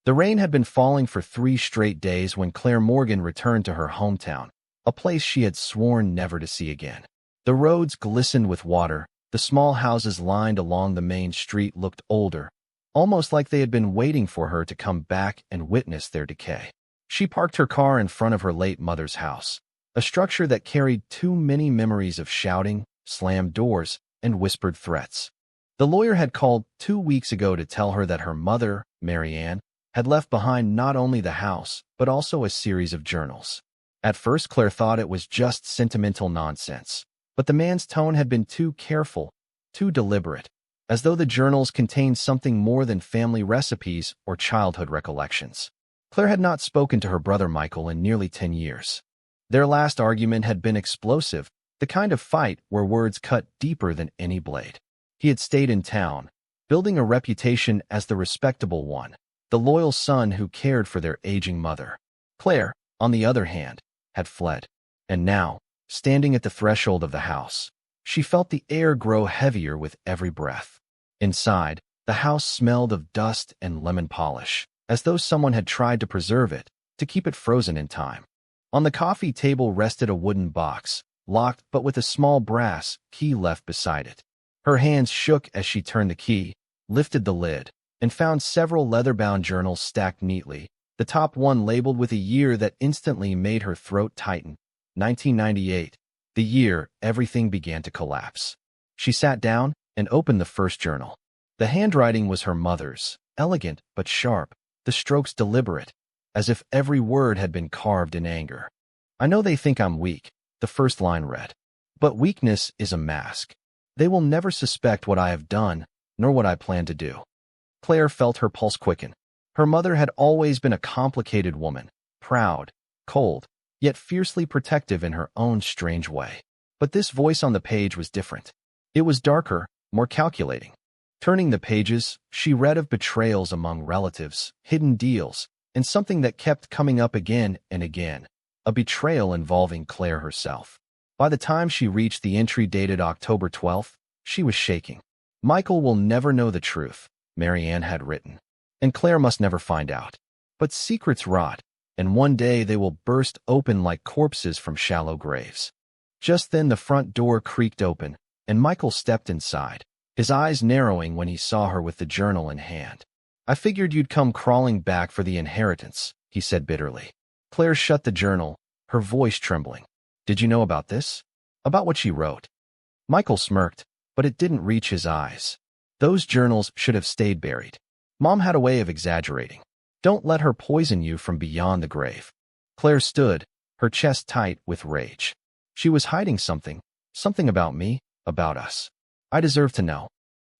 The rain had been falling for 3 straight days when Claire Morgan returned to her hometown, a place she had sworn never to see again. The roads glistened with water, the small houses lined along the main street looked older, almost like they had been waiting for her to come back and witness their decay. She parked her car in front of her late mother's house, a structure that carried too many memories of shouting, slammed doors, and whispered threats. The lawyer had called 2 weeks ago to tell her that her mother, Mary Ann, had left behind not only the house, but also a series of journals. At first, Claire thought it was just sentimental nonsense, but the man's tone had been too careful, too deliberate, as though the journals contained something more than family recipes or childhood recollections. Claire had not spoken to her brother Michael in nearly 10 years. Their last argument had been explosive, the kind of fight where words cut deeper than any blade. He had stayed in town, building a reputation as the respectable one, the loyal son who cared for their aging mother. Claire, on the other hand, had fled, and now, standing at the threshold of the house, she felt the air grow heavier with every breath. Inside, the house smelled of dust and lemon polish, as though someone had tried to preserve it, to keep it frozen in time. On the coffee table rested a wooden box, locked but with a small brass key left beside it. Her hands shook as she turned the key, lifted the lid, and found several leather-bound journals stacked neatly, the top one labeled with a year that instantly made her throat tighten. 1998, the year everything began to collapse. She sat down and opened the first journal. The handwriting was her mother's, elegant but sharp, the strokes deliberate, as if every word had been carved in anger. "I know they think I'm weak," the first line read. "But weakness is a mask. They will never suspect what I have done, nor what I plan to do." Claire felt her pulse quicken. Her mother had always been a complicated woman, proud, cold, yet fiercely protective in her own strange way. But this voice on the page was different. It was darker, more calculating. Turning the pages, she read of betrayals among relatives, hidden deals, and something that kept coming up again and again, a betrayal involving Claire herself. By the time she reached the entry dated October 12th, she was shaking. "Michael will never know the truth," Mary Ann had written, "and Claire must never find out. But secrets rot, and one day they will burst open like corpses from shallow graves." Just then the front door creaked open, and Michael stepped inside, his eyes narrowing when he saw her with the journal in hand. "I figured you'd come crawling back for the inheritance," he said bitterly. Claire shut the journal, her voice trembling. "Did you know about this? About what she wrote?" Michael smirked, but it didn't reach his eyes. "Those journals should have stayed buried. Mom had a way of exaggerating. Don't let her poison you from beyond the grave." Claire stood, her chest tight with rage. She was hiding something about me, about us. I deserve to know.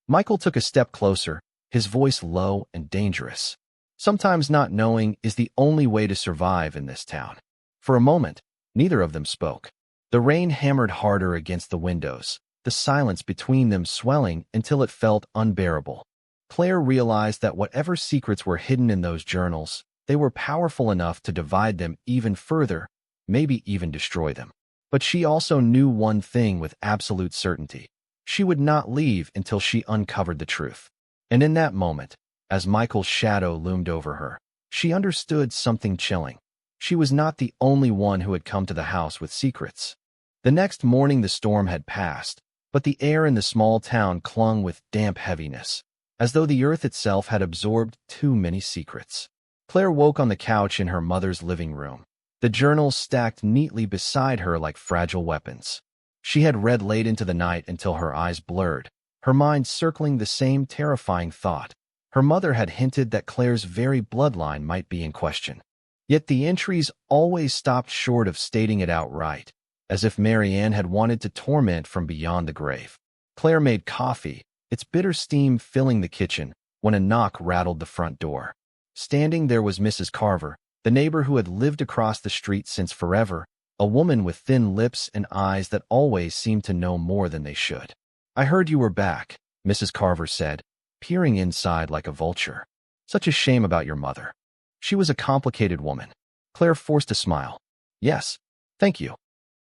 Michael took a step closer, his voice low and dangerous. "Sometimes not knowing is the only way to survive in this town." For a moment, neither of them spoke. The rain hammered harder against the windows, the silence between them swelling until it felt unbearable. Claire realized that whatever secrets were hidden in those journals, they were powerful enough to divide them even further, maybe even destroy them. But she also knew one thing with absolute certainty. She would not leave until she uncovered the truth. And in that moment, as Michael's shadow loomed over her, she understood something chilling. She was not the only one who had come to the house with secrets. The next morning the storm had passed, but the air in the small town clung with damp heaviness, as though the earth itself had absorbed too many secrets. Claire woke on the couch in her mother's living room, the journals stacked neatly beside her like fragile weapons. She had read late into the night until her eyes blurred, her mind circling the same terrifying thought. Her mother had hinted that Claire's very bloodline might be in question. Yet the entries always stopped short of stating it outright, as if Mary Ann had wanted to torment from beyond the grave. Claire made coffee, its bitter steam filling the kitchen, when a knock rattled the front door. Standing there was Mrs. Carver, the neighbor who had lived across the street since forever, a woman with thin lips and eyes that always seemed to know more than they should. "I heard you were back," Mrs. Carver said, peering inside like a vulture. "Such a shame about your mother." She was a complicated woman. Claire forced a smile. "Yes, thank you."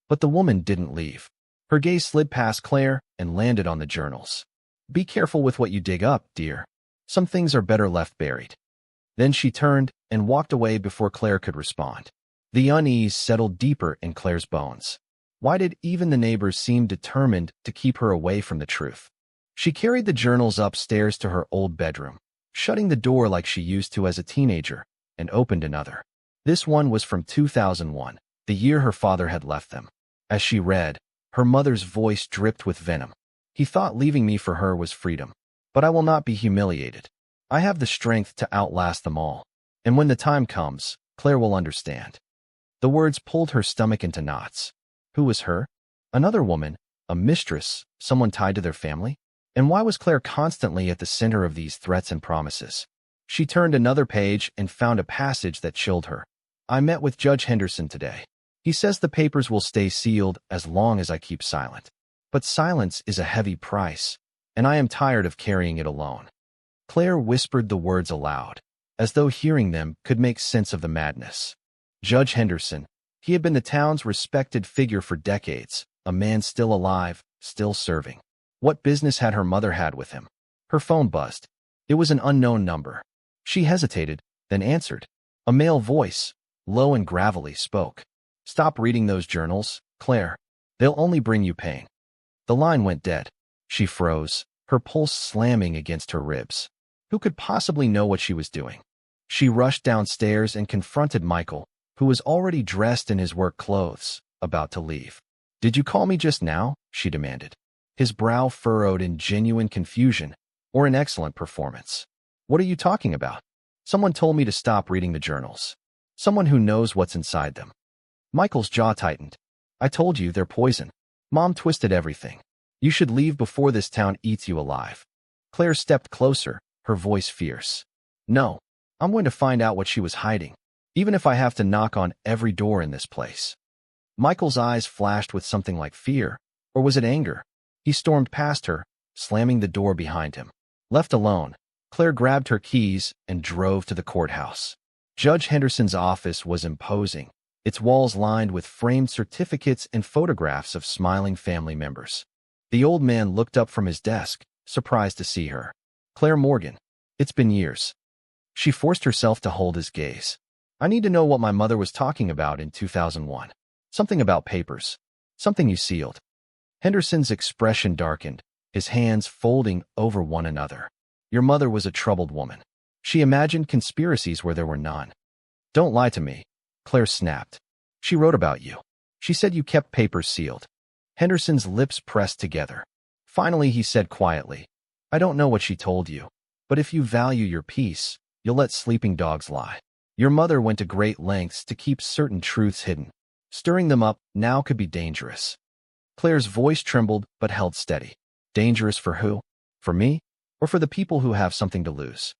But the woman didn't leave. Her gaze slid past Claire and landed on the journals. "Be careful with what you dig up, dear. Some things are better left buried." Then she turned and walked away before Claire could respond. The unease settled deeper in Claire's bones. Why did even the neighbors seem determined to keep her away from the truth? She carried the journals upstairs to her old bedroom, shutting the door like she used to as a teenager, and opened another. This one was from 2001, the year her father had left them. As she read, her mother's voice dripped with venom. He thought leaving me for her was freedom. But I will not be humiliated. I have the strength to outlast them all. And when the time comes, Claire will understand. The words pulled her stomach into knots. Who was her? Another woman, a mistress, someone tied to their family? And why was Claire constantly at the center of these threats and promises? She turned another page and found a passage that chilled her. I met with Judge Henderson today. He says the papers will stay sealed as long as I keep silent. But silence is a heavy price, and I am tired of carrying it alone. Claire whispered the words aloud, as though hearing them could make sense of the madness. Judge Henderson. He had been the town's respected figure for decades, a man still alive, still serving. What business had her mother had with him? Her phone buzzed. It was an unknown number. She hesitated, then answered. A male voice, low and gravelly, spoke. Stop reading those journals, Claire. They'll only bring you pain. The line went dead. She froze, her pulse slamming against her ribs. Who could possibly know what she was doing? She rushed downstairs and confronted Michael, who was already dressed in his work clothes, about to leave. Did you call me just now? She demanded. His brow furrowed in genuine confusion, or an excellent performance. What are you talking about? Someone told me to stop reading the journals. Someone who knows what's inside them. Michael's jaw tightened. I told you they're poison. Mom twisted everything. You should leave before this town eats you alive. Claire stepped closer, her voice fierce. No, I'm going to find out what she was hiding, even if I have to knock on every door in this place. Michael's eyes flashed with something like fear, or was it anger? He stormed past her, slamming the door behind him. Left alone, Claire grabbed her keys and drove to the courthouse. Judge Henderson's office was imposing, its walls lined with framed certificates and photographs of smiling family members. The old man looked up from his desk, surprised to see her. Claire Morgan. It's been years. She forced herself to hold his gaze. I need to know what my mother was talking about in 2001. Something about papers. Something you sealed. Henderson's expression darkened, his hands folding over one another. Your mother was a troubled woman. She imagined conspiracies where there were none. Don't lie to me, Claire snapped. She wrote about you. She said you kept papers sealed. Henderson's lips pressed together. Finally, he said quietly, I don't know what she told you, but if you value your peace, you'll let sleeping dogs lie. Your mother went to great lengths to keep certain truths hidden. Stirring them up now could be dangerous. Claire's voice trembled but held steady. Dangerous for who? For me? Or for the people who have something to lose?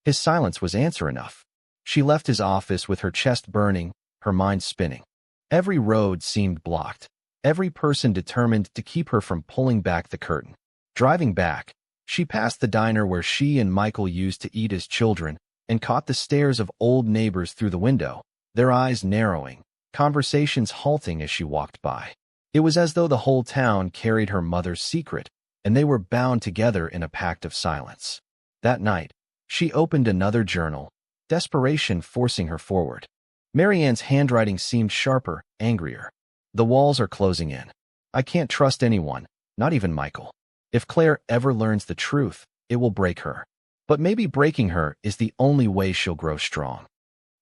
His silence was answer enough. She left his office with her chest burning, her mind spinning. Every road seemed blocked. Every person determined to keep her from pulling back the curtain. Driving back, she passed the diner where she and Michael used to eat as children and caught the stares of old neighbors through the window, their eyes narrowing, conversations halting as she walked by. It was as though the whole town carried her mother's secret, and they were bound together in a pact of silence. That night, she opened another journal, desperation forcing her forward. Marianne's handwriting seemed sharper, angrier. The walls are closing in. I can't trust anyone, not even Michael. If Claire ever learns the truth, it will break her. But maybe breaking her is the only way she'll grow strong.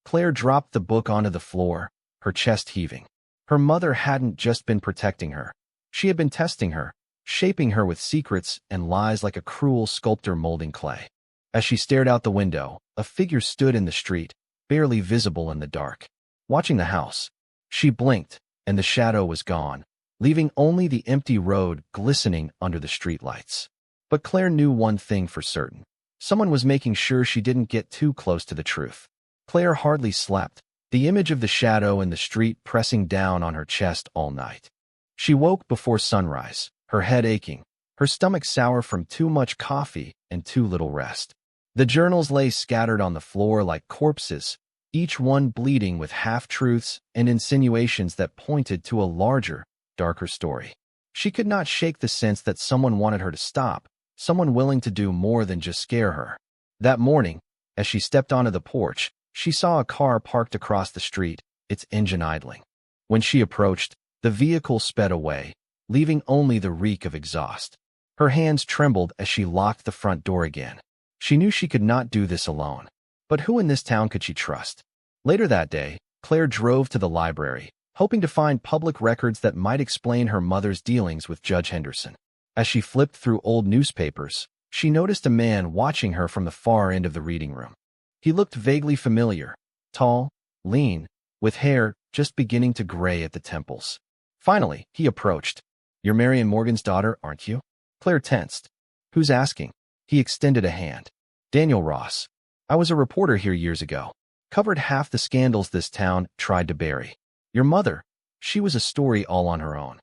Claire dropped the book onto the floor, her chest heaving. Her mother hadn't just been protecting her. She had been testing her, shaping her with secrets and lies like a cruel sculptor molding clay. As she stared out the window, a figure stood in the street, barely visible in the dark. Watching the house, she blinked, and the shadow was gone, leaving only the empty road glistening under the streetlights. But Claire knew one thing for certain. Someone was making sure she didn't get too close to the truth. Claire hardly slept, the image of the shadow in the street pressing down on her chest all night. She woke before sunrise, her head aching, her stomach sour from too much coffee and too little rest. The journals lay scattered on the floor like corpses, each one bleeding with half-truths and insinuations that pointed to a larger, darker story. She could not shake the sense that someone wanted her to stop, someone willing to do more than just scare her. That morning, As she stepped onto the porch, she saw a car parked across the street, its engine idling. When she approached, the vehicle sped away, leaving only the reek of exhaust. Her hands trembled as she locked the front door again. She knew she could not do this alone. But who in this town could she trust? Later that day, Claire drove to the library, hoping to find public records that might explain her mother's dealings with Judge Henderson. As she flipped through old newspapers, she noticed a man watching her from the far end of the reading room. He looked vaguely familiar, tall, lean, with hair just beginning to gray at the temples. Finally, he approached. "You're Marion Morgan's daughter, aren't you?" Claire tensed. "Who's asking?" He extended a hand. "Daniel Ross. I was a reporter here years ago. Covered half the scandals this town tried to bury. Your mother, she was a story all on her own."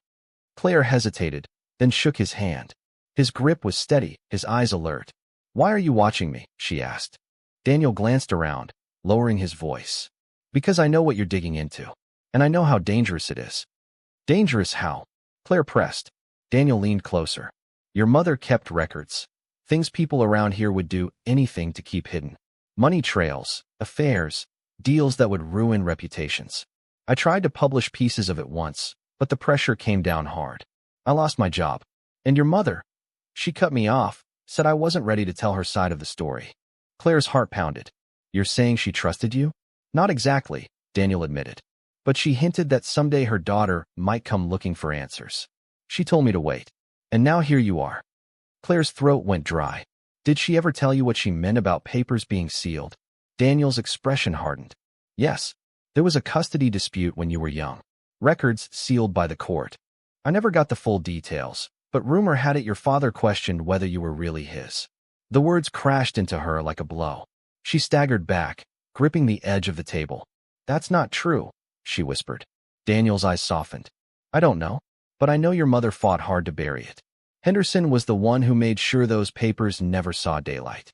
Claire hesitated, then shook his hand. His grip was steady, his eyes alert. "Why are you watching me?" she asked. Daniel glanced around, lowering his voice. "Because I know what you're digging into, and I know how dangerous it is." "Dangerous how?" Claire pressed. Daniel leaned closer. "Your mother kept records. Things people around here would do anything to keep hidden. Money trails, affairs, deals that would ruin reputations. I tried to publish pieces of it once, but the pressure came down hard. I lost my job. And your mother? She cut me off, said I wasn't ready to tell her side of the story." Claire's heart pounded. "You're saying she trusted you?" "Not exactly," Daniel admitted. "But she hinted that someday her daughter might come looking for answers. She told me to wait. And now here you are." Claire's throat went dry. "Did she ever tell you what she meant about papers being sealed?" Daniel's expression hardened. "Yes. There was a custody dispute when you were young. Records sealed by the court. I never got the full details, but rumor had it your father questioned whether you were really his." The words crashed into her like a blow. She staggered back, gripping the edge of the table. "That's not true," she whispered. Daniel's eyes softened. "I don't know, but I know your mother fought hard to bury it. Henderson was the one who made sure those papers never saw daylight."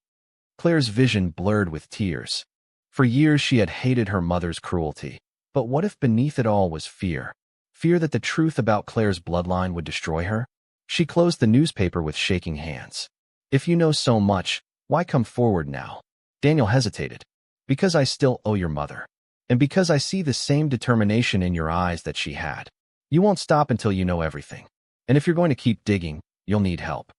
Claire's vision blurred with tears. For years she had hated her mother's cruelty. But what if beneath it all was fear? Fear that the truth about Claire's bloodline would destroy her? She closed the newspaper with shaking hands. "If you know so much, why come forward now?" Daniel hesitated. "Because I still owe your mother. And because I see the same determination in your eyes that she had. You won't stop until you know everything. And if you're going to keep digging, you'll need help."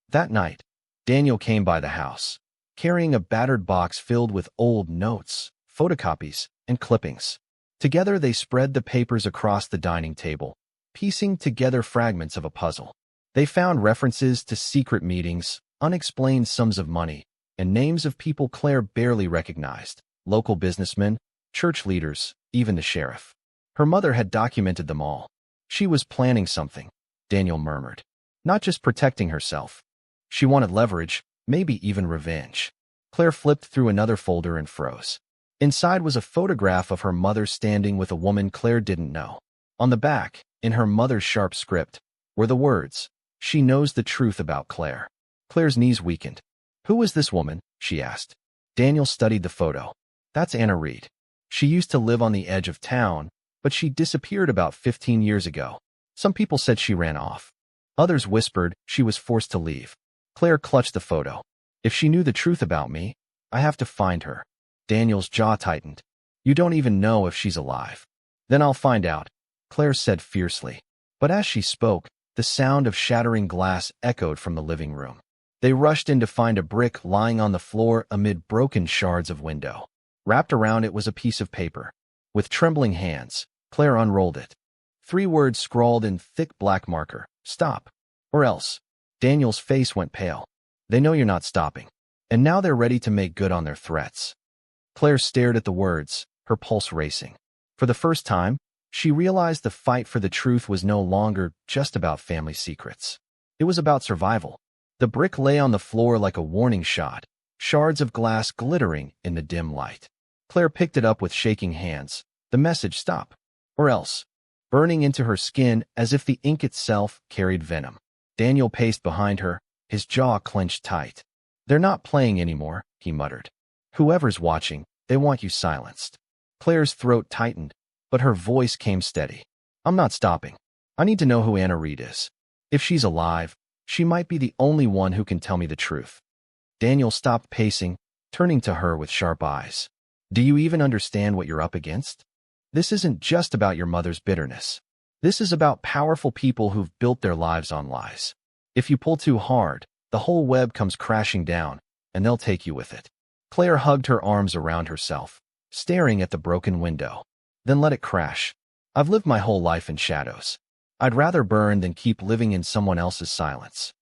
That night, Daniel came by the house, carrying a battered box filled with old notes, photocopies, and clippings. Together they spread the papers across the dining table, piecing together fragments of a puzzle. They found references to secret meetings, unexplained sums of money, and names of people Claire barely recognized, local businessmen, church leaders, even the sheriff. Her mother had documented them all. She was planning something, Daniel murmured. Not just protecting herself. She wanted leverage, maybe even revenge. Claire flipped through another folder and froze. Inside was a photograph of her mother standing with a woman Claire didn't know. On the back, in her mother's sharp script, were the words, "She knows the truth about Claire." Claire's knees weakened. "Who was this woman?" she asked. Daniel studied the photo. "That's Anna Reed. She used to live on the edge of town, but she disappeared about 15 years ago. Some people said she ran off. Others whispered she was forced to leave." Claire clutched the photo. "If she knew the truth about me, I have to find her." Daniel's jaw tightened. "You don't even know if she's alive." "Then I'll find out," Claire said fiercely. But as she spoke, the sound of shattering glass echoed from the living room. They rushed in to find a brick lying on the floor amid broken shards of window. Wrapped around it was a piece of paper. With trembling hands, Claire unrolled it. 3 words scrawled in thick black marker. "Stop. Or else." Daniel's face went pale. "They know you're not stopping. And now they're ready to make good on their threats." Claire stared at the words, her pulse racing. For the first time, she realized the fight for the truth was no longer just about family secrets. It was about survival. The brick lay on the floor like a warning shot, shards of glass glittering in the dim light. Claire picked it up with shaking hands. The message, "Stop. Or else," burning into her skin as if the ink itself carried venom. Daniel paced behind her, his jaw clenched tight. "They're not playing anymore," he muttered. "Whoever's watching, they want you silenced." Claire's throat tightened, but her voice came steady. "I'm not stopping. I need to know who Anna Reed is. If she's alive, she might be the only one who can tell me the truth." Daniel stopped pacing, turning to her with sharp eyes. Do you even understand what you're up against? This isn't just about your mother's bitterness. This is about powerful people who've built their lives on lies. If you pull too hard, the whole web comes crashing down, and they'll take you with it. Claire hugged her arms around herself, staring at the broken window. Then let it crash. I've lived my whole life in shadows. I'd rather burn than keep living in someone else's silence.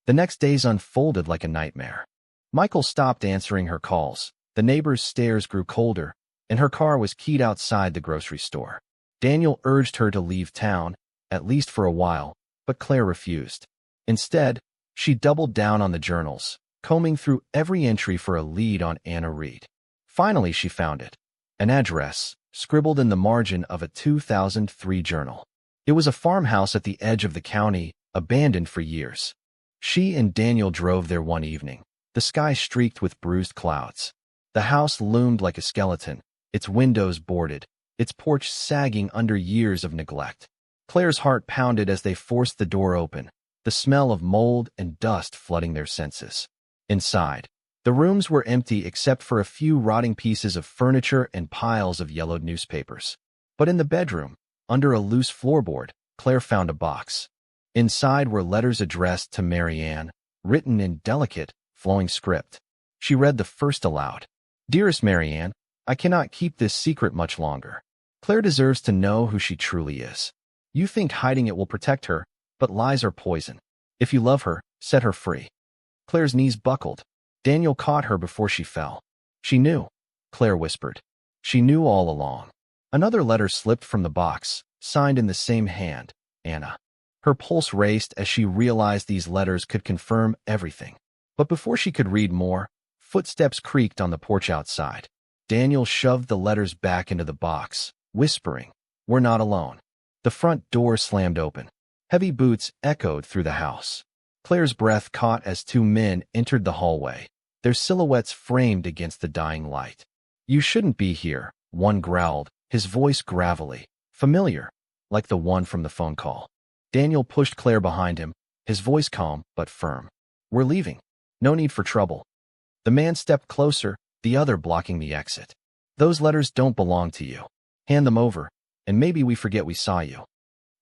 The next days unfolded like a nightmare. Michael stopped answering her calls. The neighbor's stares grew colder, and her car was keyed outside the grocery store. Daniel urged her to leave town, at least for a while, but Claire refused. Instead, she doubled down on the journals, combing through every entry for a lead on Anna Reed. Finally, she found it. An address, scribbled in the margin of a 2003 journal. It was a farmhouse at the edge of the county, abandoned for years. She and Daniel drove there one evening, the sky streaked with bruised clouds. The house loomed like a skeleton, its windows boarded, its porch sagging under years of neglect. Claire's heart pounded as they forced the door open, the smell of mold and dust flooding their senses. Inside, the rooms were empty except for a few rotting pieces of furniture and piles of yellowed newspapers. But in the bedroom, under a loose floorboard, Claire found a box. Inside were letters addressed to Marianne, written in delicate, flowing script. She read the first aloud. Dearest Marianne, I cannot keep this secret much longer. Claire deserves to know who she truly is. You think hiding it will protect her, but lies are poison. If you love her, set her free. Claire's knees buckled. Daniel caught her before she fell. She knew, Claire whispered. She knew all along. Another letter slipped from the box, signed in the same hand, Anna. Her pulse raced as she realized these letters could confirm everything. But before she could read more, footsteps creaked on the porch outside. Daniel shoved the letters back into the box, whispering, "We're not alone." The front door slammed open. Heavy boots echoed through the house. Claire's breath caught as two men entered the hallway, their silhouettes framed against the dying light. "You shouldn't be here," one growled, his voice gravelly, familiar, like the one from the phone call. Daniel pushed Claire behind him, his voice calm but firm. "We're leaving. No need for trouble." The man stepped closer, the other blocking the exit. "Those letters don't belong to you. Hand them over, and maybe we forget we saw you."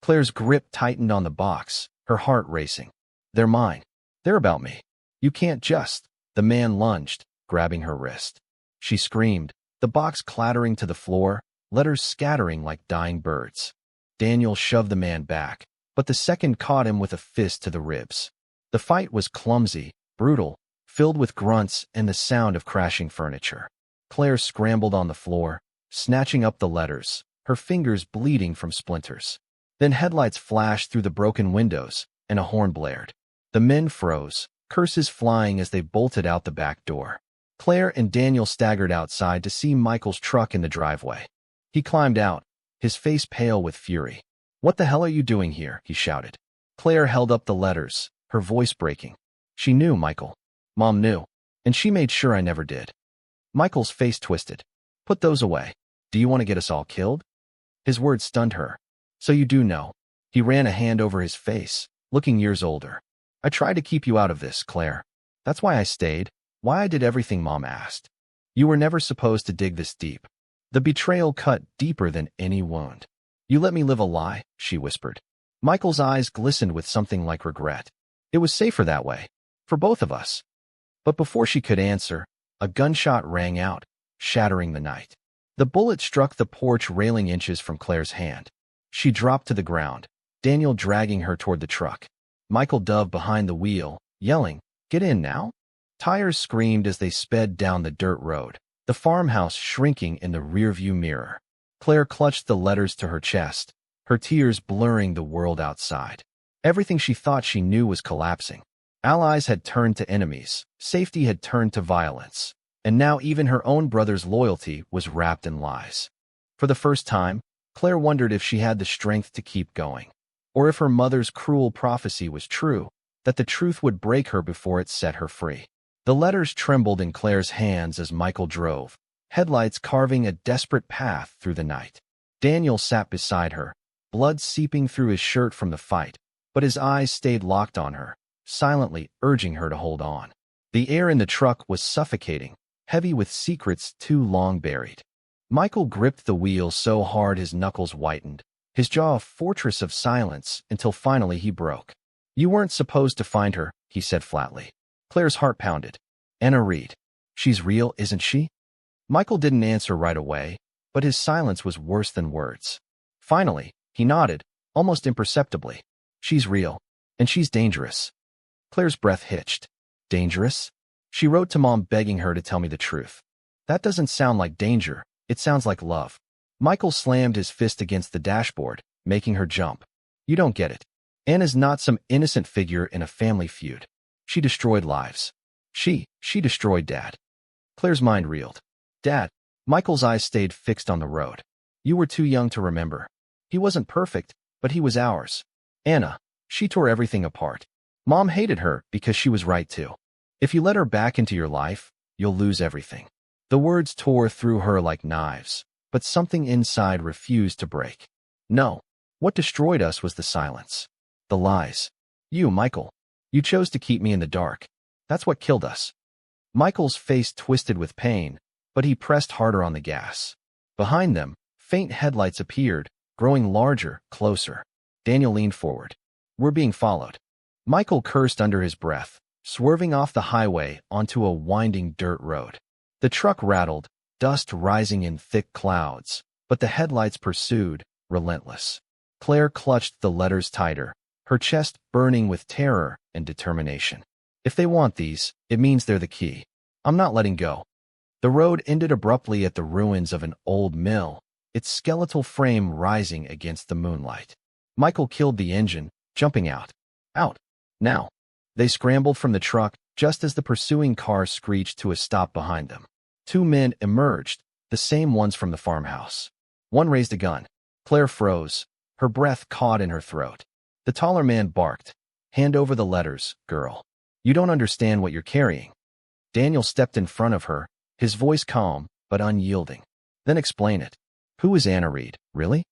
Claire's grip tightened on the box, her heart racing. "They're mine. They're about me. You can't just—" The man lunged, grabbing her wrist. She screamed, the box clattering to the floor, letters scattering like dying birds. Daniel shoved the man back, but the second caught him with a fist to the ribs. The fight was clumsy, brutal, filled with grunts and the sound of crashing furniture. Claire scrambled on the floor, snatching up the letters, her fingers bleeding from splinters. Then headlights flashed through the broken windows, and a horn blared. The men froze, curses flying as they bolted out the back door. Claire and Daniel staggered outside to see Michael's truck in the driveway. He climbed out, his face pale with fury. "What the hell are you doing here?" he shouted. Claire held up the letters, her voice breaking. "She knew, Michael. Mom knew, and she made sure I never did." Michael's face twisted. "Put those away. Do you want to get us all killed?" His words stunned her. "So you do know." He ran a hand over his face, looking years older. "I tried to keep you out of this, Claire. That's why I stayed, why I did everything Mom asked. You were never supposed to dig this deep." The betrayal cut deeper than any wound. "You let me live a lie," she whispered. Michael's eyes glistened with something like regret. "It was safer that way. For both of us." But before she could answer, a gunshot rang out, shattering the night. The bullet struck the porch railing inches from Claire's hand. She dropped to the ground, Daniel dragging her toward the truck. Michael dove behind the wheel, yelling, "Get in now!" Tires screamed as they sped down the dirt road, the farmhouse shrinking in the rearview mirror. Claire clutched the letters to her chest, her tears blurring the world outside. Everything she thought she knew was collapsing. Allies had turned to enemies, safety had turned to violence, and now even her own brother's loyalty was wrapped in lies. For the first time, Claire wondered if she had the strength to keep going, or if her mother's cruel prophecy was true, that the truth would break her before it set her free. The letters trembled in Claire's hands as Michael drove, headlights carving a desperate path through the night. Daniel sat beside her, blood seeping through his shirt from the fight, but his eyes stayed locked on her, silently urging her to hold on. The air in the truck was suffocating, heavy with secrets too long buried. Michael gripped the wheel so hard his knuckles whitened, his jaw a fortress of silence, until finally he broke. "You weren't supposed to find her," he said flatly. Claire's heart pounded. "Anna Reed. She's real, isn't she?" Michael didn't answer right away, but his silence was worse than words. Finally, he nodded, almost imperceptibly. "She's real, and she's dangerous." Claire's breath hitched. "Dangerous?" "She wrote to Mom begging her to tell me the truth." "That doesn't sound like danger. It sounds like love." Michael slammed his fist against the dashboard, making her jump. "You don't get it. Anna's not some innocent figure in a family feud. She destroyed lives. She destroyed Dad." Claire's mind reeled. "Dad?" Michael's eyes stayed fixed on the road. "You were too young to remember. He wasn't perfect, but he was ours. Anna, she tore everything apart. Mom hated her because she was right too. If you let her back into your life, you'll lose everything." The words tore through her like knives, but something inside refused to break. "No. What destroyed us was the silence. The lies. You, Michael. You chose to keep me in the dark. That's what killed us." Michael's face twisted with pain, but he pressed harder on the gas. Behind them, faint headlights appeared, growing larger, closer. Daniel leaned forward. "We're being followed." Michael cursed under his breath, swerving off the highway onto a winding dirt road. The truck rattled, dust rising in thick clouds, but the headlights pursued, relentless. Claire clutched the letters tighter, her chest burning with terror and determination. "If they want these, it means they're the key. I'm not letting go." The road ended abruptly at the ruins of an old mill, its skeletal frame rising against the moonlight. Michael killed the engine, jumping out. "Out! Now!" They scrambled from the truck just as the pursuing car screeched to a stop behind them. Two men emerged, the same ones from the farmhouse. One raised a gun. Claire froze, her breath caught in her throat. The taller man barked. "Hand over the letters, girl. You don't understand what you're carrying." Daniel stepped in front of her, his voice calm but unyielding. "Then explain it. Who is Anna Reed, really?"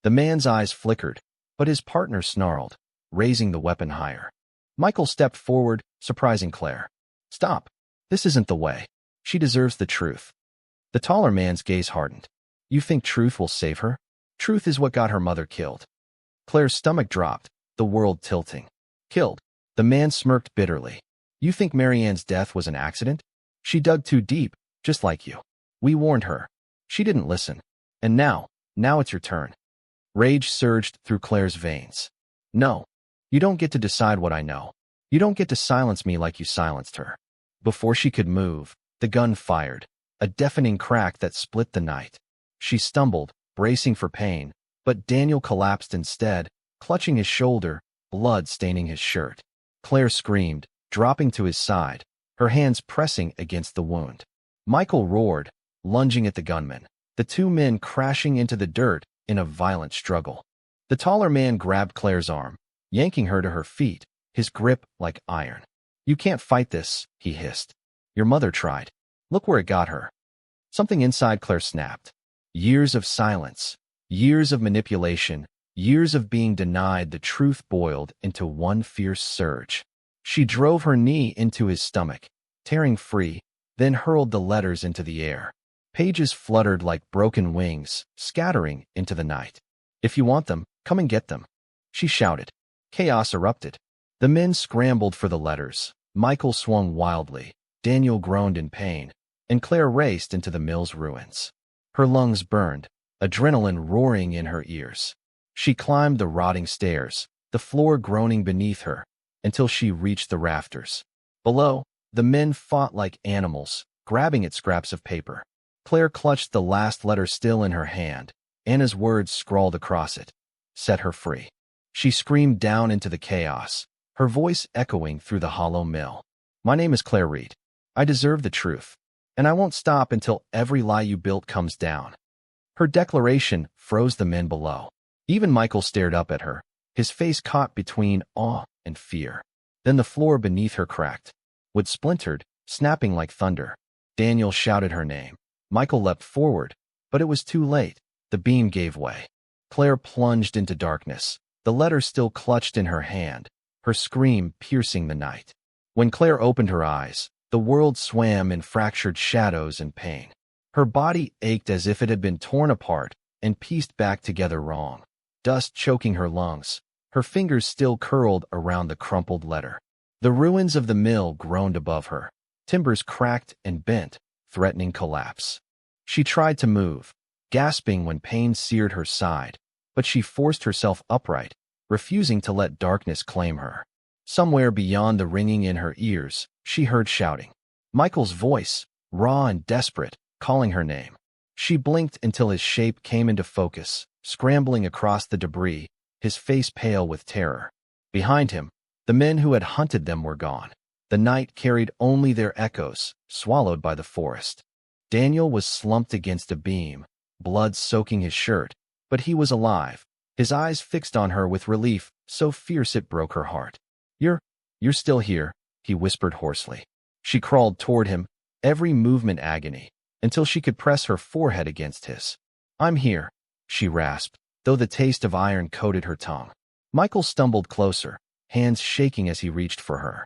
The man's eyes flickered, but his partner snarled, raising the weapon higher. Michael stepped forward, surprising Claire. "Stop. This isn't the way. She deserves the truth." The taller man's gaze hardened. "You think truth will save her? Truth is what got her mother killed." Claire's stomach dropped, the world tilting. "Killed?" The man smirked bitterly. "You think Marianne's death was an accident? She dug too deep, just like you. We warned her. She didn't listen. And now it's your turn." Rage surged through Claire's veins. "No. You don't get to decide what I know. You don't get to silence me like you silenced her." Before she could move, the gun fired, a deafening crack that split the night. She stumbled, bracing for pain, but Daniel collapsed instead, clutching his shoulder, blood staining his shirt. Claire screamed, dropping to his side, her hands pressing against the wound. Michael roared, lunging at the gunman, the two men crashing into the dirt in a violent struggle. The taller man grabbed Claire's arm, yanking her to her feet, his grip like iron. "You can't fight this," he hissed. "Your mother tried. Look where it got her." Something inside Claire snapped. Years of silence, years of manipulation, years of being denied the truth boiled into one fierce surge. She drove her knee into his stomach, tearing free, then hurled the letters into the air. Pages fluttered like broken wings, scattering into the night. "If you want them, come and get them," she shouted. Chaos erupted. The men scrambled for the letters. Michael swung wildly. Daniel groaned in pain, and Claire raced into the mill's ruins. Her lungs burned, adrenaline roaring in her ears. She climbed the rotting stairs, the floor groaning beneath her, until she reached the rafters. Below, the men fought like animals, grabbing at scraps of paper. Claire clutched the last letter still in her hand, Anna's words scrawled across it. "Set her free." She screamed down into the chaos, her voice echoing through the hollow mill. "My name is Claire Reed. I deserve the truth, and I won't stop until every lie you built comes down." Her declaration froze the men below. Even Michael stared up at her, his face caught between awe and fear. Then the floor beneath her cracked. Wood splintered, snapping like thunder. Daniel shouted her name. Michael leapt forward, but it was too late. The beam gave way. Claire plunged into darkness, the letter still clutched in her hand, her scream piercing the night. When Claire opened her eyes, The world swam in fractured shadows and pain. Her body ached as if it had been torn apart and pieced back together wrong. Dust choking her lungs, her fingers still curled around the crumpled letter. The ruins of the mill groaned above her. Timbers cracked and bent, threatening collapse. She tried to move, gasping when pain seared her side, but she forced herself upright, refusing to let darkness claim her. Somewhere beyond the ringing in her ears, she heard shouting. Michael's voice, raw and desperate, calling her name. She blinked until his shape came into focus, scrambling across the debris, his face pale with terror. Behind him, the men who had hunted them were gone. The night carried only their echoes, swallowed by the forest. Daniel was slumped against a beam, blood soaking his shirt, but he was alive, his eyes fixed on her with relief so fierce it broke her heart. You're still here, he whispered hoarsely. She crawled toward him, every movement agony, until she could press her forehead against his. I'm here, she rasped, though the taste of iron coated her tongue. Michael stumbled closer, hands shaking as he reached for her.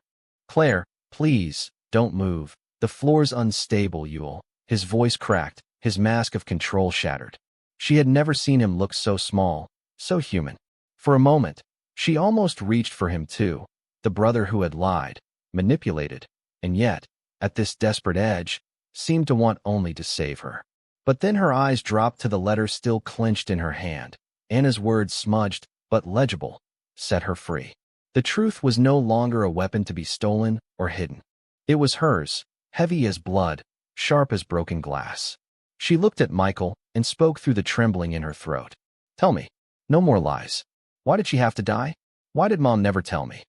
Claire, please, don't move. The floor's unstable, Yule. His voice cracked, his mask of control shattered. She had never seen him look so small, so human. For a moment, she almost reached for him too, the brother who had lied, manipulated, and yet, at this desperate edge, seemed to want only to save her. But then her eyes dropped to the letter still clenched in her hand. Anna's words, smudged, but legible, set her free. The truth was no longer a weapon to be stolen or hidden. It was hers, heavy as blood, sharp as broken glass. She looked at Michael and spoke through the trembling in her throat. Tell me, no more lies. Why did she have to die? Why did Mom never tell me?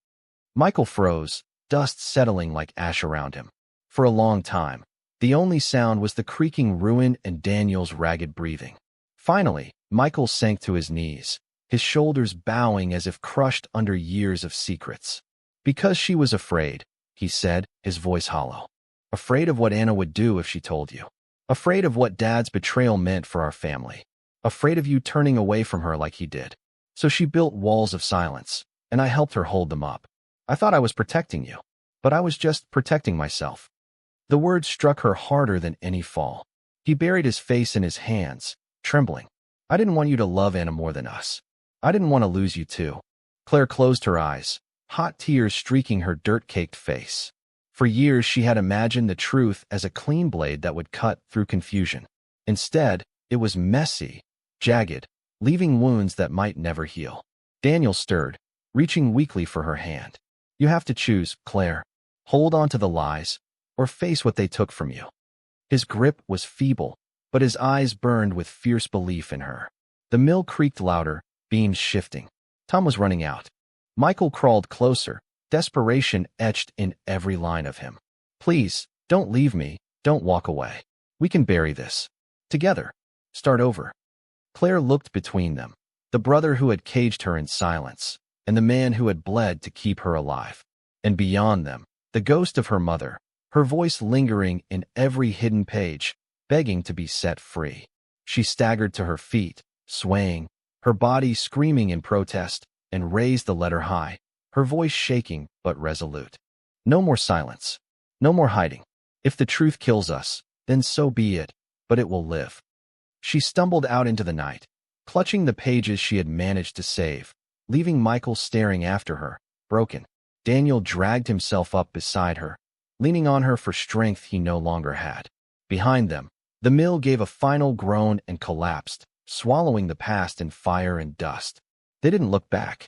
Michael froze, dust settling like ash around him. For a long time, the only sound was the creaking ruin and Daniel's ragged breathing. Finally, Michael sank to his knees, his shoulders bowing as if crushed under years of secrets. Because she was afraid, he said, his voice hollow. Afraid of what Anna would do if she told you. Afraid of what Dad's betrayal meant for our family. Afraid of you turning away from her like he did. So she built walls of silence, and I helped her hold them up. I thought I was protecting you, but I was just protecting myself. The words struck her harder than any fall. He buried his face in his hands, trembling. I didn't want you to love Anna more than us. I didn't want to lose you too. Claire closed her eyes, hot tears streaking her dirt-caked face. For years she had imagined the truth as a clean blade that would cut through confusion. Instead, it was messy, jagged, leaving wounds that might never heal. Daniel stirred, reaching weakly for her hand. You have to choose, Claire. Hold on to the lies, or face what they took from you. His grip was feeble, but his eyes burned with fierce belief in her. The mill creaked louder, beams shifting. Time was running out. Michael crawled closer, desperation etched in every line of him. Please, don't leave me, don't walk away. We can bury this. Together. Start over. Claire looked between them, the brother who had caged her in silence, and the man who had bled to keep her alive. And beyond them, the ghost of her mother, her voice lingering in every hidden page, begging to be set free. She staggered to her feet, swaying, her body screaming in protest, and raised the letter high, her voice shaking but resolute. No more silence. No more hiding. If the truth kills us, then so be it, but it will live. She stumbled out into the night, clutching the pages she had managed to save, leaving Michael staring after her, broken. Daniel dragged himself up beside her, leaning on her for strength he no longer had. Behind them, the mill gave a final groan and collapsed, swallowing the past in fire and dust. They didn't look back.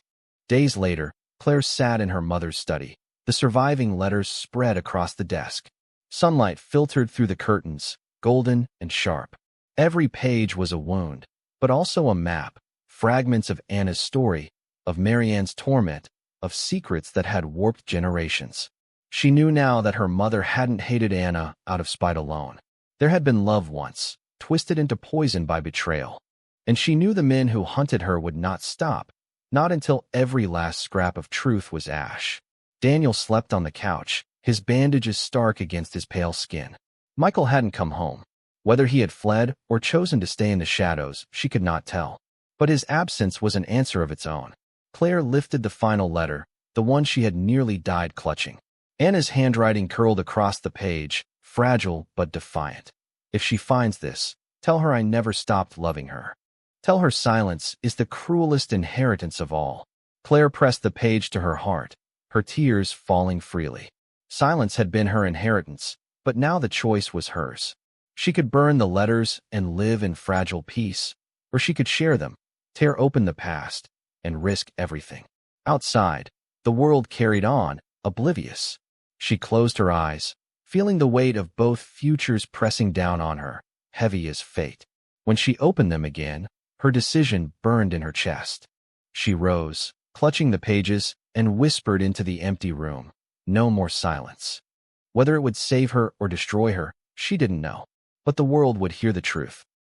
Days later, Claire sat in her mother's study. The surviving letters spread across the desk. Sunlight filtered through the curtains, golden and sharp. Every page was a wound, but also a map, fragments of Anna's story, of Marianne's torment, of secrets that had warped generations. She knew now that her mother hadn't hated Anna out of spite alone. There had been love once, twisted into poison by betrayal. And she knew the men who hunted her would not stop, not until every last scrap of truth was ash. Daniel slept on the couch, his bandages stark against his pale skin. Michael hadn't come home. Whether he had fled or chosen to stay in the shadows, she could not tell. But his absence was an answer of its own. Claire lifted the final letter, the one she had nearly died clutching. Anna's handwriting curled across the page, fragile but defiant. If she finds this, tell her I never stopped loving her. Tell her silence is the cruelest inheritance of all. Claire pressed the page to her heart, her tears falling freely. Silence had been her inheritance, but now the choice was hers. She could burn the letters and live in fragile peace, or she could share them, tear open the past, and risk everything. Outside, the world carried on, oblivious. She closed her eyes, feeling the weight of both futures pressing down on her, heavy as fate. When she opened them again, her decision burned in her chest. She rose, clutching the pages, and whispered into the empty room. No more silence. Whether it would save her or destroy her, she didn't know. But the world would hear the truth.